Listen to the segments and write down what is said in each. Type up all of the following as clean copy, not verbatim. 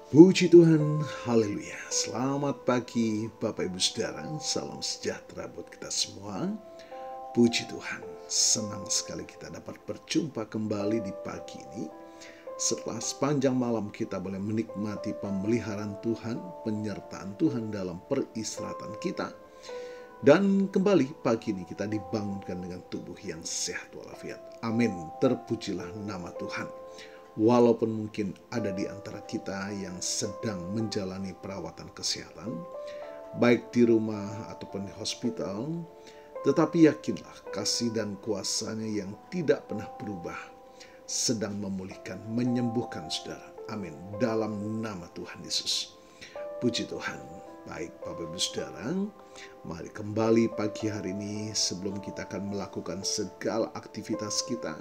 Puji Tuhan, haleluya. Selamat pagi Bapak Ibu Saudara, salam sejahtera buat kita semua. Puji Tuhan, senang sekali kita dapat berjumpa kembali di pagi ini. Setelah sepanjang malam kita boleh menikmati pemeliharaan Tuhan, penyertaan Tuhan dalam peristirahatan kita. Dan kembali pagi ini kita dibangunkan dengan tubuh yang sehat walafiat. Amin, terpujilah nama Tuhan. Walaupun mungkin ada di antara kita yang sedang menjalani perawatan kesehatan, baik di rumah ataupun di hospital, tetapi yakinlah kasih dan kuasa-Nya yang tidak pernah berubah sedang memulihkan, menyembuhkan saudara. Amin. Dalam nama Tuhan Yesus. Puji Tuhan. Baik Bapak Ibu Saudara, mari kembali pagi hari ini sebelum kita akan melakukan segala aktivitas kita.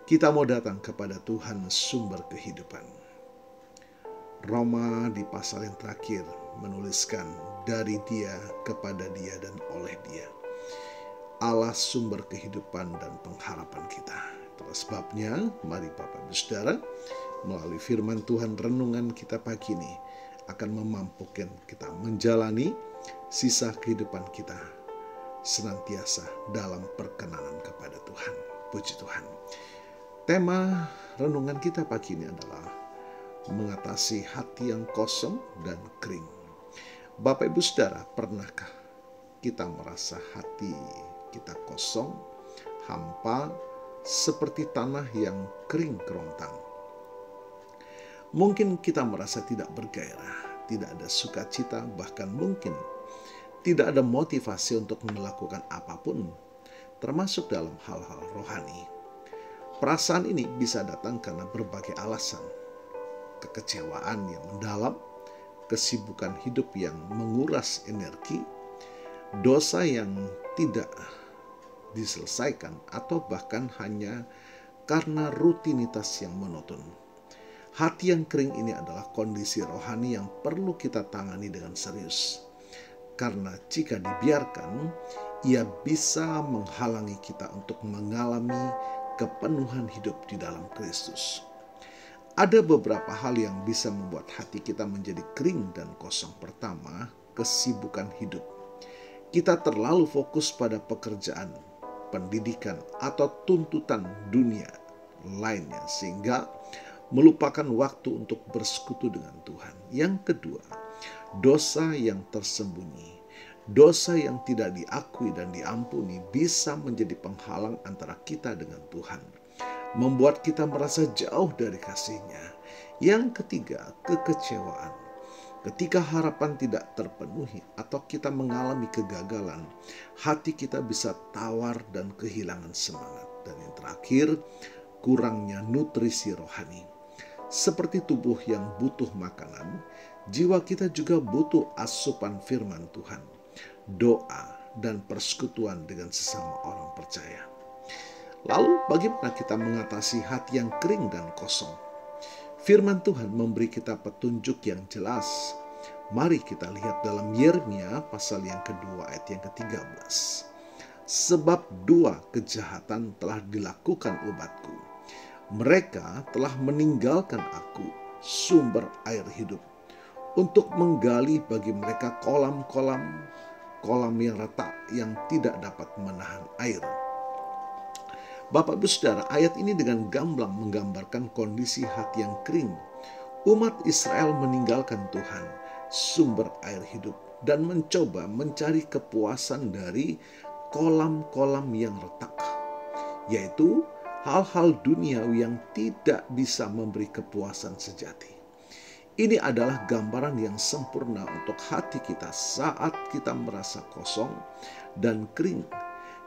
Kita mau datang kepada Tuhan sumber kehidupan. Roma di pasal yang terakhir menuliskan dari Dia, kepada Dia, dan oleh Dia. Allah sumber kehidupan dan pengharapan kita. Itulah sebabnya mari Bapak Ibu Saudara, melalui firman Tuhan renungan kita pagi ini akan memampukan kita menjalani sisa kehidupan kita senantiasa dalam perkenanan kepada Tuhan. Puji Tuhan. Tema renungan kita pagi ini adalah mengatasi hati yang kosong dan kering. Bapak Ibu Saudara, pernahkah kita merasa hati kita kosong, hampa, seperti tanah yang kering kerontang? Mungkin kita merasa tidak bergairah, tidak ada sukacita, bahkan mungkin tidak ada motivasi untuk melakukan apapun, termasuk dalam hal-hal rohani. Perasaan ini bisa datang karena berbagai alasan. Kekecewaan yang mendalam, kesibukan hidup yang menguras energi, dosa yang tidak diselesaikan, atau bahkan hanya karena rutinitas yang monoton. Hati yang kering ini adalah kondisi rohani yang perlu kita tangani dengan serius. Karena jika dibiarkan, ia bisa menghalangi kita untuk mengalami kepenuhan hidup di dalam Kristus. Ada beberapa hal yang bisa membuat hati kita menjadi kering dan kosong. Pertama, kesibukan hidup. Kita terlalu fokus pada pekerjaan, pendidikan, atau tuntutan dunia lainnya sehingga melupakan waktu untuk bersekutu dengan Tuhan. Yang kedua, dosa yang tersembunyi. Dosa yang tidak diakui dan diampuni bisa menjadi penghalang antara kita dengan Tuhan, membuat kita merasa jauh dari kasih-Nya. Yang ketiga, kekecewaan. Ketika harapan tidak terpenuhi atau kita mengalami kegagalan, hati kita bisa tawar dan kehilangan semangat. Dan yang terakhir, kurangnya nutrisi rohani. Seperti tubuh yang butuh makanan, jiwa kita juga butuh asupan firman Tuhan, doa, dan persekutuan dengan sesama orang percaya. Lalu bagaimana kita mengatasi hati yang kering dan kosong? Firman Tuhan memberi kita petunjuk yang jelas. Mari kita lihat dalam Yeremia pasal yang kedua ayat yang ke-13. Sebab dua kejahatan telah dilakukan umatku. Mereka telah meninggalkan aku, sumber air hidup, untuk menggali bagi mereka kolam yang retak yang tidak dapat menahan air. Bapak Ibu Saudara, ayat ini dengan gamblang menggambarkan kondisi hati yang kering. Umat Israel meninggalkan Tuhan, sumber air hidup, dan mencoba mencari kepuasan dari kolam-kolam yang retak, yaitu hal-hal duniawi yang tidak bisa memberi kepuasan sejati. Ini adalah gambaran yang sempurna untuk hati kita saat kita merasa kosong dan kering.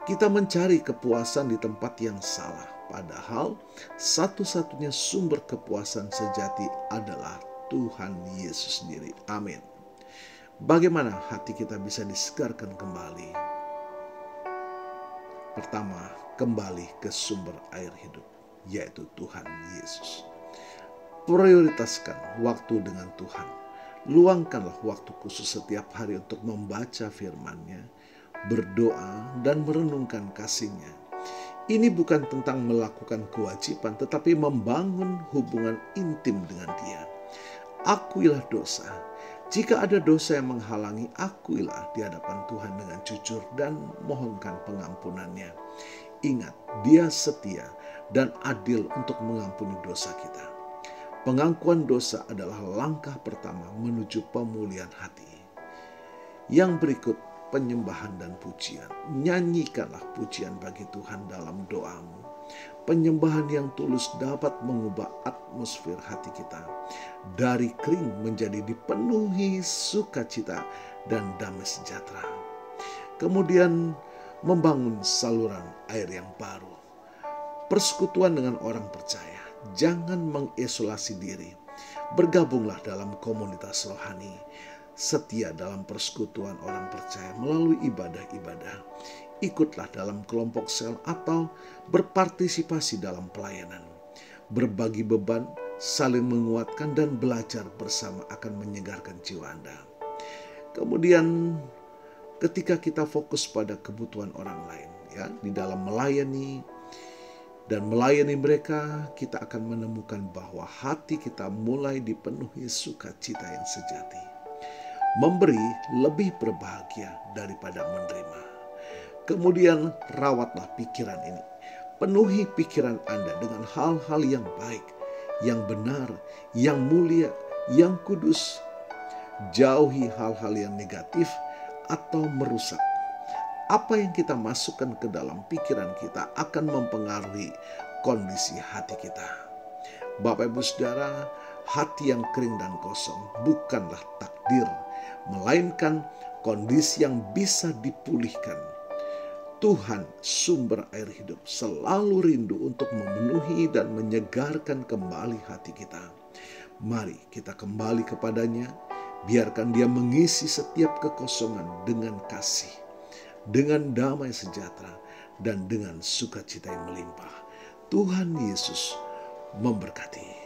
Kita mencari kepuasan di tempat yang salah, padahal satu-satunya sumber kepuasan sejati adalah Tuhan Yesus sendiri. Amin. Bagaimana hati kita bisa disegarkan kembali? Pertama, kembali ke sumber air hidup, yaitu Tuhan Yesus. Prioritaskan waktu dengan Tuhan. Luangkanlah waktu khusus setiap hari untuk membaca firman-Nya, berdoa, dan merenungkan kasih-Nya. Ini bukan tentang melakukan kewajiban, tetapi membangun hubungan intim dengan Dia. akuilah dosa. Jika ada dosa yang menghalangi, akuilah di hadapan Tuhan dengan jujur dan mohonkan pengampunannya. Ingat, Dia setia dan adil untuk mengampuni dosa kita. Pengakuan dosa adalah langkah pertama menuju pemulihan hati. Yang berikut, penyembahan dan pujian. Nyanyikanlah pujian bagi Tuhan dalam doamu. Penyembahan yang tulus dapat mengubah atmosfer hati kita dari kering menjadi dipenuhi sukacita dan damai sejahtera. Kemudian membangun saluran air yang baru. Persekutuan dengan orang percaya. Jangan mengisolasi diri. Bergabunglah dalam komunitas rohani. Setia dalam persekutuan orang percaya melalui ibadah-ibadah. Ikutlah dalam kelompok sel atau berpartisipasi dalam pelayanan. Berbagi beban, saling menguatkan dan belajar bersama akan menyegarkan jiwa Anda. Kemudian ketika kita fokus pada kebutuhan orang lain, ya, di dalam melayani mereka, kita akan menemukan bahwa hati kita mulai dipenuhi sukacita yang sejati. Memberi lebih berbahagia daripada menerima. Kemudian rawatlah pikiran ini. Penuhi pikiran Anda dengan hal-hal yang baik, yang benar, yang mulia, yang kudus. Jauhi hal-hal yang negatif atau merusak. Apa yang kita masukkan ke dalam pikiran kita akan mempengaruhi kondisi hati kita. Bapak Ibu Saudara, hati yang kering dan kosong bukanlah takdir, melainkan kondisi yang bisa dipulihkan. Tuhan, sumber air hidup, selalu rindu untuk memenuhi dan menyegarkan kembali hati kita. Mari kita kembali kepadanya, biarkan Dia mengisi setiap kekosongan dengan kasih, dengan damai sejahtera, dan dengan sukacita yang melimpah. Tuhan Yesus memberkati.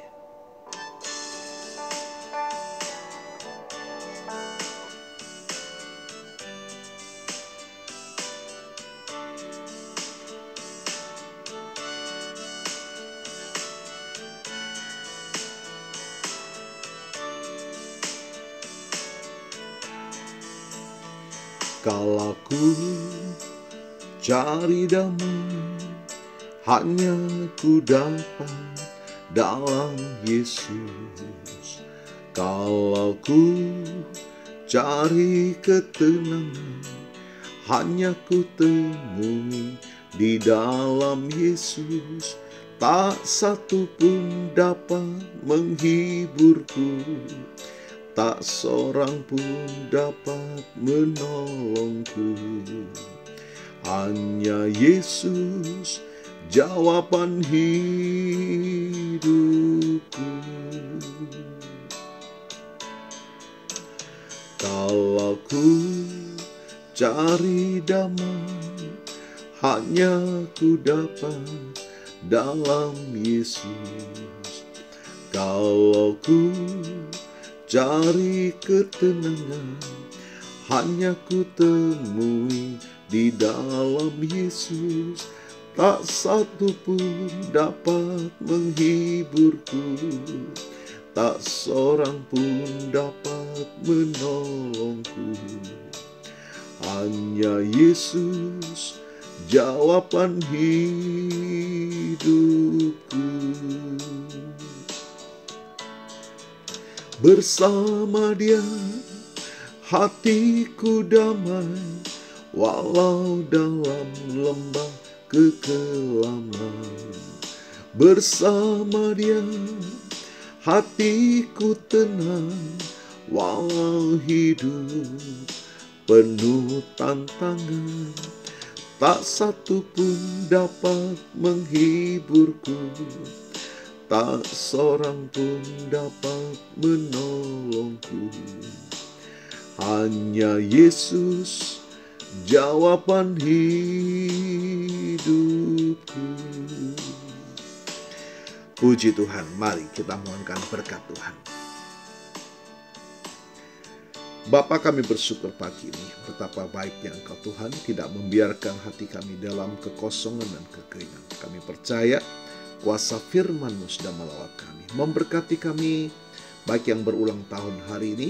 Kalau ku cari damai, hanya ku dapat dalam Yesus. Kalau ku cari ketenangan, hanya ku temui di dalam Yesus. Tak satu pun dapat menghiburku, tak seorang pun dapat menolongku. Hanya Yesus jawaban hidupku. Kalau ku cari damai, hanya ku dapat dalam Yesus. Kalau ku cari ketenangan, hanya ku temui di dalam Yesus. Tak satu pun dapat menghiburku, tak seorang pun dapat menolongku. Hanya Yesus jawaban hidupku. Bersama Dia hatiku damai, walau dalam lembah kekelaman. Bersama Dia hatiku tenang, walau hidup penuh tantangan. Tak satu pun dapat menghiburku, tak seorang pun dapat menolongku. Hanya Yesus jawaban hidupku. Puji Tuhan, mari kita mohonkan berkat Tuhan. Bapa, kami bersyukur pagi ini betapa baiknya Engkau Tuhan tidak membiarkan hati kami dalam kekosongan dan kekeringan. Kami percaya kuasa firman-Mu sudah melawat kami, memberkati kami baik yang berulang tahun hari ini,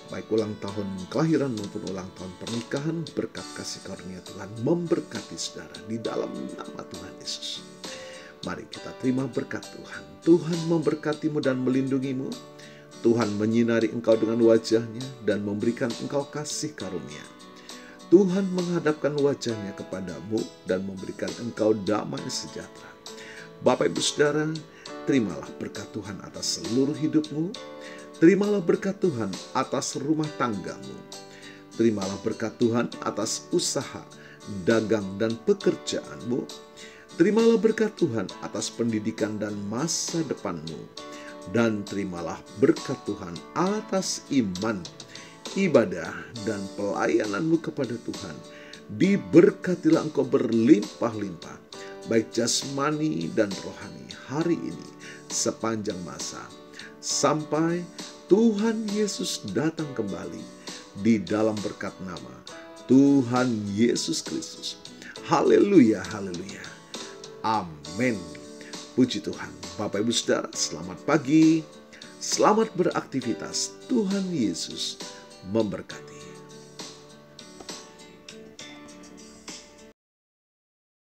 baik ulang tahun kelahiran maupun ulang tahun pernikahan, berkat kasih karunia Tuhan memberkati saudara di dalam nama Tuhan Yesus. Mari kita terima berkat Tuhan. Tuhan memberkatimu dan melindungimu. Tuhan menyinari engkau dengan wajahnya dan memberikan engkau kasih karunia. Tuhan menghadapkan wajahnya kepadamu dan memberikan engkau damai sejahtera. Bapak Ibu Saudara, terimalah berkat Tuhan atas seluruh hidupmu. Terimalah berkat Tuhan atas rumah tanggamu. Terimalah berkat Tuhan atas usaha, dagang, dan pekerjaanmu. Terimalah berkat Tuhan atas pendidikan dan masa depanmu. Dan terimalah berkat Tuhan atas iman, ibadah, dan pelayananmu kepada Tuhan. Diberkatilah engkau berlimpah-limpah, baik jasmani dan rohani hari ini sepanjang masa, sampai Tuhan Yesus datang kembali di dalam berkat nama Tuhan Yesus Kristus. Haleluya, haleluya. Amin. Puji Tuhan. Bapak Ibu Saudara, selamat pagi. Selamat beraktivitas. Tuhan Yesus memberkati.